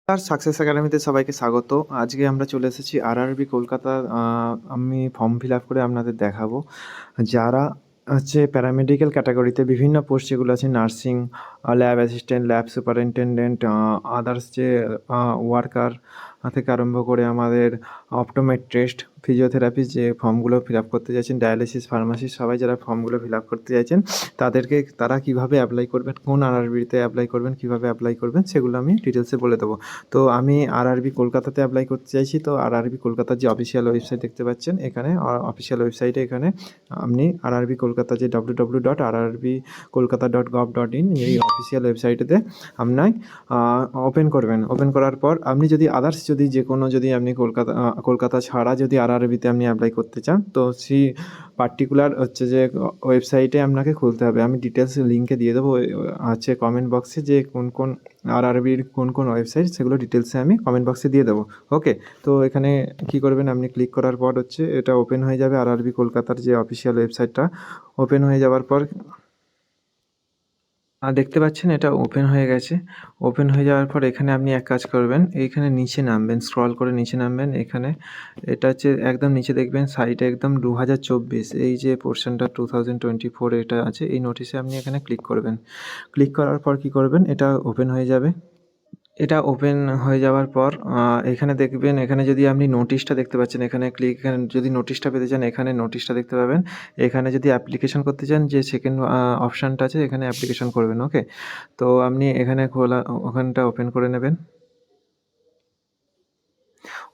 আর success একাডেমিতে সবাইকে স্বাগত। আজকে আমরা চলে এসেছি আরআরবি কলকাতা। আমি ফর্ম ফিল আপ করে আপনাদের দেখাবো। যারা হচ্ছে প্যারামেডিক্যাল ক্যাটাগরিতে বিভিন্ন পোস্ট যেগুলো আছে nursing, lab assistant, lab superintendent, others যে ওয়ার্কার থেকে আরম্ভ করে আমাদের অপটোমেট্রিস্ট, ফিজিওথেরাপিস্ট যে ফর্মগুলো ফিল আপ করতে চাইছেন, ডায়ালিসিস, ফার্মাসিস্ট সবাই যারা ফর্মগুলো ফিল আপ করতে চাইছেন তারা কীভাবে অ্যাপ্লাই করবেন, কোন আরআরবিতে অ্যাপ্লাই করবেন, কীভাবে অ্যাপ্লাই করবেন সেগুলো আমি ডিটেলসে বলে দেবো। তো আমি আরআরবি কলকাতাতে অ্যাপ্লাই করতে চাইছি। তো আরআরবি কলকাতার যে অফিসিয়াল ওয়েবসাইট দেখতে পাচ্ছেন এখানে, অফিসিয়াল ওয়েবসাইটে এখানে আপনি আরআরবি কলকাতা যে www.rrbkolkata.gov.in এই অফিসিয়াল ওয়েবসাইটেতে আপনার ওপেন করবেন। ওপেন করার পর আপনি যদি আদার্স যে কোনো আপনি কলকাতা ছাড়া যদি আরআরবিতে আপনি অ্যাপ্লাই করতে চান, তো সেই পার্টিকুলার হচ্ছে যে ওয়েবসাইটে আপনাকে খুলতে হবে। আমি ডিটেলস লিঙ্কে দিয়ে দেবো আছে কমেন্ট বক্সে, যে কোন আরআরবির কোন ওয়েবসাইট সেগুলো ডিটেলসে আমি কমেন্ট বক্সে দিয়ে দেবো। ওকে, তো এখানে কি করবেন, আপনি ক্লিক করার পর হচ্ছে এটা ওপেন হয়ে যাবে। আরআরবি কলকাতার যে অফিসিয়াল ওয়েবসাইটটা ওপেন হয়ে যাওয়ার পর দেখতে পাচ্ছেন এটা ওপেন হয়ে গেছে। ওপেন হয়ে যাওয়ার পর এখানে আপনি এক কাজ করবেন, এইখানে নিচে নামবেন, স্ক্রল করে নিচে নামবেন। এখানে এটা হচ্ছে একদম নিচে দেখবেন সাইটে একদম 2024 এই যে পোর্শনটা 2024 এটা আছে, এই নোটিশে আপনি এখানে ক্লিক করবেন। ক্লিক করার পর কি করবেন, এটা ওপেন হয়ে যাবে। এটা ওপেন হয়ে যাওয়ার পর এখানে দেখবেন, এখানে যদি আপনি নোটিশটা দেখতে পাচ্ছেন, এখানে যদি নোটিশটা পেতে চান এখানে নোটিশটা দেখতে পাবেন। এখানে যদি অ্যাপ্লিকেশন করতে চান, যে সেকেন্ড অপশানটা আছে এখানে অ্যাপ্লিকেশন করবেন। ওকে, তো আপনি এখানে ওখানটা ওপেন করে নেবেন।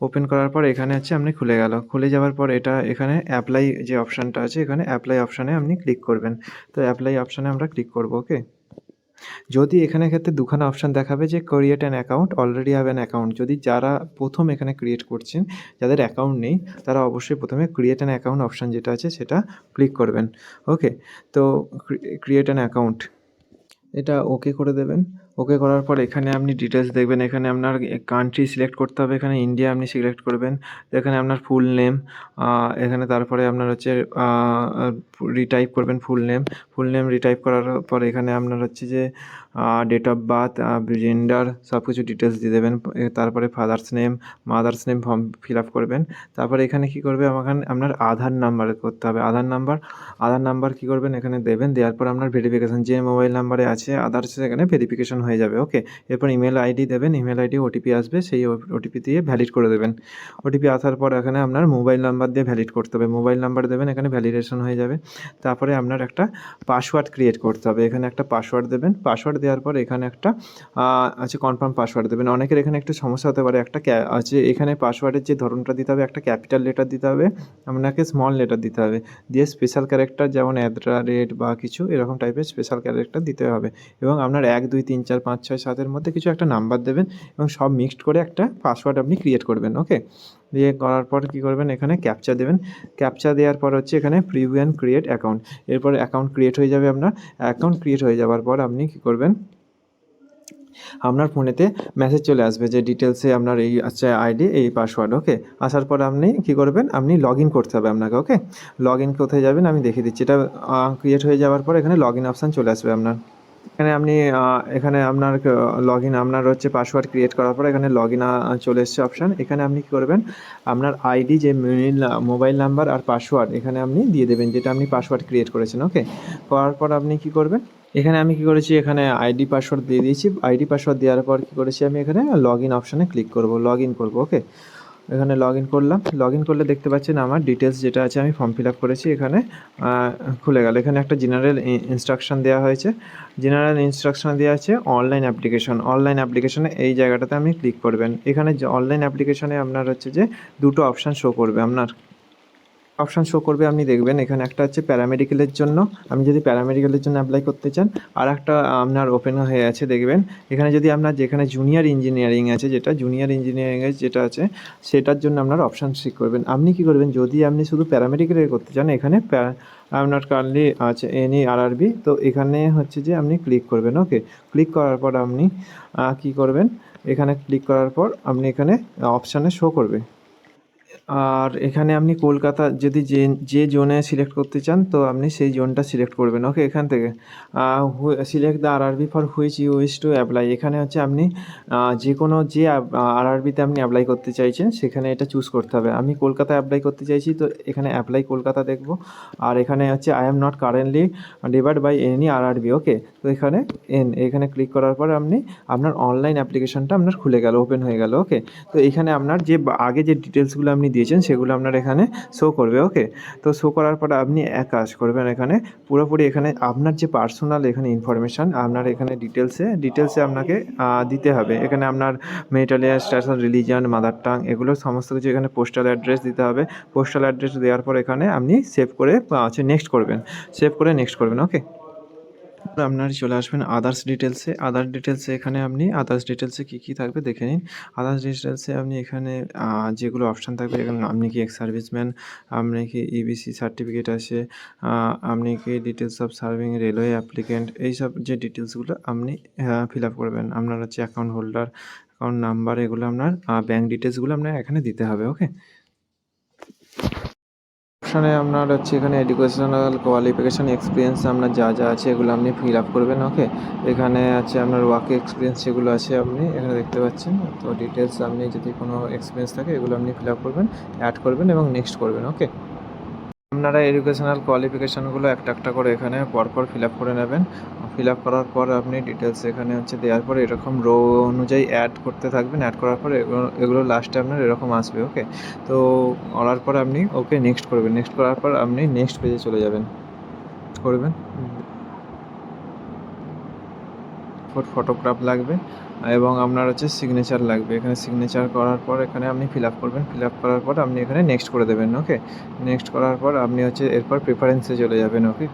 ওপেন করার পর এখানে হচ্ছে আপনি খুলে গেল। খুলে যাওয়ার পর এটা এখানে অ্যাপ্লাই যে অপশানটা আছে, এখানে অ্যাপ্লাই অপশানে আপনি ক্লিক করবেন। তো অ্যাপ্লাই অপশানে আমরা ক্লিক করব। ওকে, যদি এখানে ক্ষেত্রে দুখানা অপশান দেখাবে যে create an account, already have an account. যদি যারা প্রথম এখানে ক্রিয়েট করছেন, যাদের অ্যাকাউন্ট নেই, তারা অবশ্যই প্রথমে ক্রিয়েট অ্যান অ্যাকাউন্ট অপশান যেটা আছে সেটা ক্লিক করবেন। ওকে, তো ক্রিয়েট অ্যান অ্যাকাউন্ট এটা ওকে করে দেবেন। ওকে করার পর এখানে আপনি ডিটেলস দেখবেন। এখানে আপনার কান্ট্রি সিলেক্ট করতে হবে। এখানে ইন্ডিয়া আপনি সিলেক্ট করবেন। এখানে আপনার ফুল নেম, এখানে তারপরে আপনার হচ্ছে রিটাইপ করবেন full name. Full name retype করার পর এখানে আপনার হচ্ছে যে ডেট অফ বার্থ, জেন্ডার সব কিছু ডিটেলস দিয়ে দেবেন। তারপরে father's name, mother's name form fill up করবেন। তারপরে এখানে কী করবে, আপনার আধার নাম্বার করতে হবে। আধার নাম্বার কী করবেন, এখানে দেবেন। দেওয়ার পর আপনার ভেরিফিকেশান যে মোবাইল নাম্বারে আছে আধার, সেখানে ভেরিফিকেশন হয়ে যাবে। ওকে, এরপর ইমেল আইডি দেবেন। ইমেল আইডি ওটিপি আসবে, সেই ওটিপি দিয়ে ভ্যালিড করে দেবেন। ওটিপি আসার পর এখানে আপনার মোবাইল নাম্বার দিয়ে ভ্যালিড করতে হবে। মোবাইল নাম্বার দেবেন, এখানে ভ্যালিডেশন হয়ে যাবে। তারপরে আপনার একটা পাসওয়ার্ড ক্রিয়েট করতে হবে। এখানে একটা পাসওয়ার্ড দেবেন। পাসওয়ার্ড দেওয়ার পর এখানে একটা আছে কনফার্ম পাসওয়ার্ড দেবেন। অনেকের এখানে একটু সমস্যা হতে পারে, একটা আছে এখানে পাসওয়ার্ডের যে ধরনটা দিতে হবে, একটা ক্যাপিটাল লেটার দিতে হবে, আপনাকে স্মল লেটার দিতে হবে, দিয়ে স্পেশাল ক্যারেক্টার যেমন @ বা কিছু এরকম টাইপের স্পেশাল ক্যারেক্টার দিতে হবে। এবং আপনার 1 2 3 4 5 6 7 এর মধ্যে কিছু একটা নাম্বার দেবেন এবং সব মিক্সড করে একটা পাসওয়ার্ড আপনি ক্রিয়েট করবেন। ওকে, দিয়ে করার পর কী করবেন, এখানে ক্যাপচা দেবেন। ক্যাপচা দেওয়ার পর হচ্ছে এখানে প্রিভিউ অ্যান্ড ক্রিয়েট অ্যাকাউন্ট। এরপরে অ্যাকাউন্ট ক্রিয়েট হয়ে যাবে আপনার। অ্যাকাউন্ট ক্রিয়েট হয়ে যাওয়ার পর আপনি কী করবেন, আপনার ফোনেতে মেসেজ চলে আসবে যে ডিটেলসে আপনার এই আচ্ছা আইডি, এই পাসওয়ার্ড। ওকে, আসার পর আপনি কী করবেন, আপনি লগ ইন করতে হবে আপনাকে। ওকে, লগ ইন কোথায় যাবেন আমি দেখিয়ে দিচ্ছি। এটা ক্রিয়েট হয়ে যাওয়ার পর এখানে লগ ইন অপশান চলে আসবে আপনার। এখানে আপনি এখানে আপনার লগ ইন, আপনার হচ্ছে পাসওয়ার্ড ক্রিয়েট করার পর এখানে লগ ইন চলে এসছে অপশান। এখানে আপনি কী করবেন, আপনার আইডি যে মোবাইল নাম্বার আর পাসওয়ার্ড এখানে আপনি দিয়ে দেবেন, যেটা আপনি পাসওয়ার্ড ক্রিয়েট করেছেন। ওকে, করার পর আপনি কী করবেন, এখানে আমি কী করেছি, এখানে আইডি পাসওয়ার্ড দিয়ে দিয়েছি। আইডি পাসওয়ার্ড দেওয়ার পর কী করেছি, আমি এখানে লগ ইন অপশানে ক্লিক করব, লগ ইন করবো। ওকে, এখানে লগ ইন করলাম। লগ ইন করলে দেখতে পাচ্ছেন আমার ডিটেলস যেটা আছে আমি ফর্ম ফিল আপ করেছি এখানে খুলে গেল। এখানে একটা জেনারেল ইনস্ট্রাকশান দেওয়া হয়েছে। জেনারেল ইনস্ট্রাকশান দেওয়া আছে অনলাইন অ্যাপ্লিকেশন। অনলাইন অ্যাপ্লিকেশনে এই জায়গাটাতে আপনি ক্লিক করবেন। এখানে যে অনলাইন অ্যাপ্লিকেশনে আপনার হচ্ছে যে দুটো অপশান শো করবে, আপনি দেখবেন এখানে একটা হচ্ছে প্যারামেডিক্যালের জন্য। আপনি যদি প্যারামেডিক্যালের জন্য অ্যাপ্লাই করতে চান, আর একটা আপনার ওপেন হয়ে আছে দেখবেন। এখানে যদি আপনার যেখানে জুনিয়র ইঞ্জিনিয়ারিং আছে, যেটা আছে সেটার জন্য আপনার অপশান সিলেক্ট করবেন। আপনি কী করবেন, যদি আপনি শুধু প্যারামেডিক্যালের করতে চান, এখানে আপনার কার্লি আছে আরআরবি, তো এখানে হচ্ছে যে আপনি ক্লিক করবেন। ওকে, ক্লিক করার পর আপনি কী করবেন, এখানে ক্লিক করার পর আপনি এখানে অপশানে শো করবে। আর এখানে আপনি কলকাতা যদি যে জোনে সিলেক্ট করতে চান তো আপনি সেই জোনটা সিলেক্ট করবেন। ওকে, এখান থেকে select the RRB for which you wish to apply. এখানে হচ্ছে আপনি যে কোনো যে আরআরবিতে আপনি অ্যাপ্লাই করতে চাইছেন সেখানে এটা চুজ করতে হবে। আমি কলকাতায় অ্যাপ্লাই করতে চাইছি তো এখানে অ্যাপ্লাই কলকাতা দেখব। আর এখানে হচ্ছে I am not currently debarred by any RRB. Okay, তো এখানে ক্লিক করার পর আপনি আপনার অনলাইন অ্যাপ্লিকেশনটা আপনার খুলে গেল, ওপেন হয়ে গেল। ওকে, তো এখানে আপনার যে আগে যে ডিটেলসগুলো আপনি দিয়েছেন সেগুলো আপনার এখানে শো করবে। ওকে, তো শো করার পর আপনি এক কাজ করবেন, এখানে পুরোপুরি এখানে আপনার যে পার্সোনাল এখানে ইনফরমেশান আপনার এখানে ডিটেলসে আপনাকে দিতে হবে। এখানে আপনার marital status, religion, mother tongue, এগুলো সমস্ত কিছু এখানে পোস্টাল অ্যাড্রেস দিতে হবে। পোস্টাল অ্যাড্রেস দেওয়ার পর এখানে আপনি সেভ করে নেক্সট করবেন। নেক্সট করবেন। ওকে, আপনারা চলে আসবেন আদার্স ডিটেলসে। এখানে আপনি আদার্স ডিটেলসে কী থাকবে দেখে নিন। আদার্স ডিটেলসে আপনি এখানে যেগুলো অপশান থাকবে, এখানে আপনি কি এক্স সার্ভিসম্যান, আপনি কি ইবিসি সার্টিফিকেট আছে, আপনি কি details of serving railway applicant, এইসব যে ডিটেলসগুলো আপনি ফিল আপ করবেন। আপনার হচ্ছে অ্যাকাউন্ট হোল্ডার, অ্যাকাউন্ট নাম্বার, এগুলো আপনার ব্যাঙ্ক ডিটেলসগুলো আপনার এখানে দিতে হবে। ওকে, অপশানে আপনার হচ্ছে এখানে এডুকেশনাল কোয়ালিফিকেশান, এক্সপিরিয়েন্স আপনার যা আছে এগুলো আপনি ফিল আপ করবেন। ওকে, এখানে আছে আপনার ওয়ার্ক এক্সপিরিয়েন্স যেগুলো আছে আপনি এখানে দেখতে পাচ্ছেন। তো ডিটেলস আপনি যদি কোনো এক্সপিরিয়েন্স থাকে এগুলো আপনি ফিল আপ করবেন, অ্যাড করবেন এবং নেক্সট করবেন। ওকে, আপনারা এডুকেশনাল কোয়ালিফিকেশানগুলো একটা করে এখানে পরপর ফিল আপ করে নেবেন। ফিল আপ করার পর আপনি ডিটেলস এখানে হচ্ছে দেওয়ার পর এরকম রো অনুযায়ী অ্যাড করতে থাকবেন। অ্যাড করার পর এগুলো লাস্টে আপনার এরকম আসবে। ওকে, তো করার পর আপনি ওকে নেক্সট করবেন। নেক্সট করার পর আপনি নেক্সট পেজে চলে যাবেন, করবেন। ফটোগ্রাফ লাগবে এবং আপনার হচ্ছে সিগনেচার লাগবে। এখানে সিগনেচার করার পর এখানে আপনি ফিল আপ করবেন। ফিল আপ করার পর আপনি এখানে নেক্সট করে দেবেন। ওকে, নেক্সট করার পর আপনি হচ্ছে এরপর প্রেফারেন্সে চলে যাবেন। ওকে,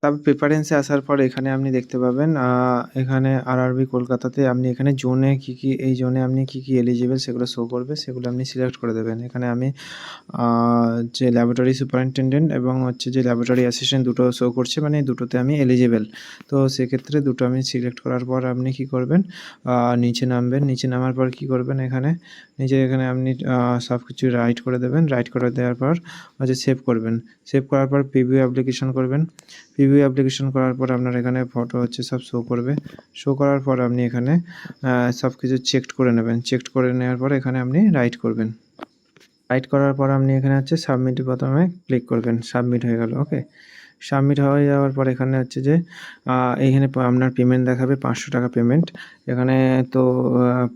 তারপর প্রেফারেন্সে আসার পর এখানে আপনি দেখতে পাবেন এখানে আরআরবি কলকাতাতে আপনি এখানে জোনে এই জোনে আপনি কী এলিজিবল সেগুলো শো করবে, সেগুলো আপনি সিলেক্ট করে দেবেন। এখানে আমি যে ল্যাবরেটরি সুপারিনটেনডেন্ট এবং হচ্ছে যে ল্যাবরেটরি অ্যাসিস্ট্যান্ট দুটো শো করছে, মানে এই দুটোতে আমি এলিজিবল। তো সেক্ষেত্রে দুটো আমি সিলেক্ট করার পর আপনি কী করবেন, নিচে নামবেন। নিচে নামার পর কী করবেন, এখানে আপনি সব কিছু রাইট করে দেবেন। রাইট করে দেওয়ার পর হচ্ছে সেভ করবেন। সেভ করার পর প্রিভিউ অ্যাপ্লিকেশন করবেন। প্রিভিউ অ্যাপ্লিকেশন করার পর আপনার এখানে ফটো হচ্ছে সব শো করবে। শো করার পর আপনি এখানে সব কিছু চেকড করে নেবেন। চেকড করে নেওয়ার পর এখানে আপনি রাইট করবেন। রাইট করার পর আপনি এখানে হচ্ছে সাবমিট বোতামে ক্লিক করবেন। সাবমিট হয়ে গেল। ওকে, সাবমিট হয়ে যাওয়ার পর এখানে হচ্ছে যে এইখানে আপনার পেমেন্ট দেখাবে 500 টাকা পেমেন্ট। এখানে তো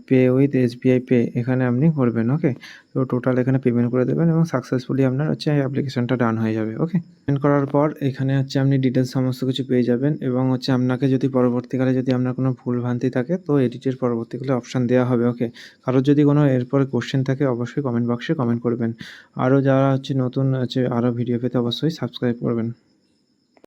পে উইথ এসবিআই পে এখানে আপনি করবেন। ওকে, তো টোটাল এখানে পেমেন্ট করে দেবেন এবং সাকসেসফুলি আপনার হচ্ছে এই অ্যাপ্লিকেশনটা ডান হয়ে যাবে। ওকে, পেমেন্ট করার পর এখানে হচ্ছে আপনি ডিটেলস সমস্ত কিছু পেয়ে যাবেন এবং হচ্ছে আপনাকে যদি পরবর্তীকালে যদি আপনার কোনো ভুলভ্রান্তি থাকে তো এডিটের পরবর্তীকালে অপশান দেওয়া হবে। ওকে, কারোর যদি কোনো এরপরে কোশ্চেন থাকে অবশ্যই কমেন্ট বক্সে কমেন্ট করবেন। আরও যারা হচ্ছে নতুন আরও ভিডিও পেতে অবশ্যই সাবস্ক্রাইব করবেন।